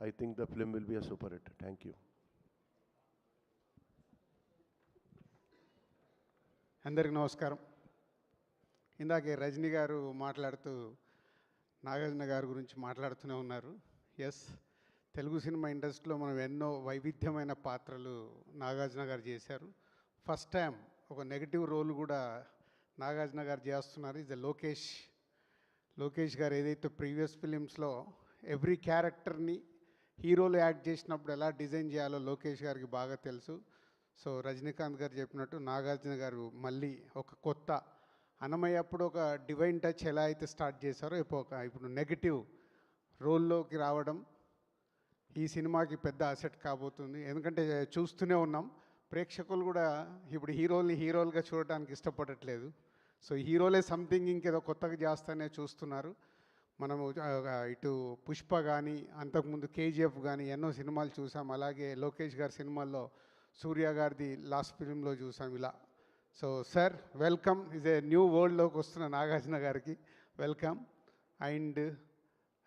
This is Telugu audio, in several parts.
I think the film will be a super hit. Thank you. అందరికి నమస్కారం. ఇందాకే రజనీ గారు మాట్లాడుతూ నాగార్జున గారి గురించి మాట్లాడుతూనే ఉన్నారు. ఎస్, తెలుగు సినిమా ఇండస్ట్రీలో మనం ఎన్నో వైవిధ్యమైన పాత్రలు నాగార్జున గారు చేశారు. ఫస్ట్ టైం ఒక నెగిటివ్ రోల్ కూడా నాగార్జున గారు చేస్తున్నారు. ఇది లోకేష్ గారు ఏదైతే ప్రీవియస్ ఫిలిమ్స్లో ఎవ్రీ క్యారెక్టర్ని హీరోలు యాక్ట్ చేసినప్పుడు ఎలా డిజైన్ చేయాలో లోకేష్ గారికి బాగా తెలుసు. సో రజనీకాంత్ గారు చెప్పినట్టు నాగార్జున గారు మళ్ళీ ఒక కొత్త అన్నమయ్య అప్పుడు ఒక డివైన్ టచ్ ఎలా అయితే స్టార్ట్ చేశారో ఇప్పుడు నెగిటివ్ రోల్లోకి రావడం ఈ సినిమాకి పెద్ద అసెట్ కాబోతుంది. ఎందుకంటే చూస్తూనే ఉన్నాం, ప్రేక్షకులు కూడా ఇప్పుడు హీరోలుగా చూడటానికి ఇష్టపడట్లేదు. సో హీరోలే సంథింగ్ ఇంకేదో కొత్తగా చేస్తానే చూస్తున్నారు. మనము ఇటు పుష్ప కానీ అంతకుముందు కేజీఎఫ్ కానీ ఎన్నో సినిమాలు చూసాం. అలాగే లోకేష్ గారి సినిమాల్లో సూర్య గారిది లాస్ట్ ఫిలింలో చూసాం ఇలా. So sir welcome, is a new వరల్డ్లోకి వస్తున్న నాగార్జున గారికి వెల్కమ్. అండ్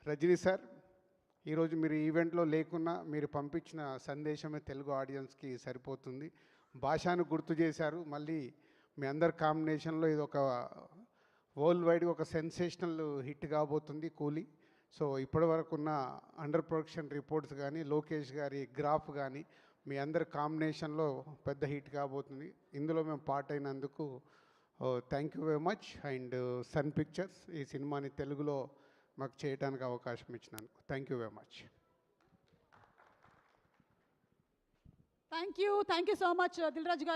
రజనీ సార్, ఈరోజు మీరు ఈవెంట్లో లేకున్నా మీరు పంపించిన సందేశమే తెలుగు ఆడియన్స్కి సరిపోతుంది. భాషను గుర్తు చేశారు. మళ్ళీ మీ అందరి కాంబినేషన్లో ఇది ఒక వరల్డ్ వైడ్గా ఒక సెన్సేషనల్ హిట్ కాబోతుంది కూలీ. సో ఇప్పటి వరకు ఉన్న అండర్ ప్రొడక్షన్ రిపోర్ట్స్ కానీ లోకేష్ గారి గ్రాఫ్ కానీ మీ అందరి కాంబినేషన్లో పెద్ద హిట్ కాబోతుంది. ఇందులో మేము పార్ట్ అయినందుకు thank you very much. And Sun Pictures ఈ సినిమాని తెలుగులో మాకు చేయడానికి అవకాశం ఇచ్చినందుకు thank you very much. Thank you so much Dil Raju గారు.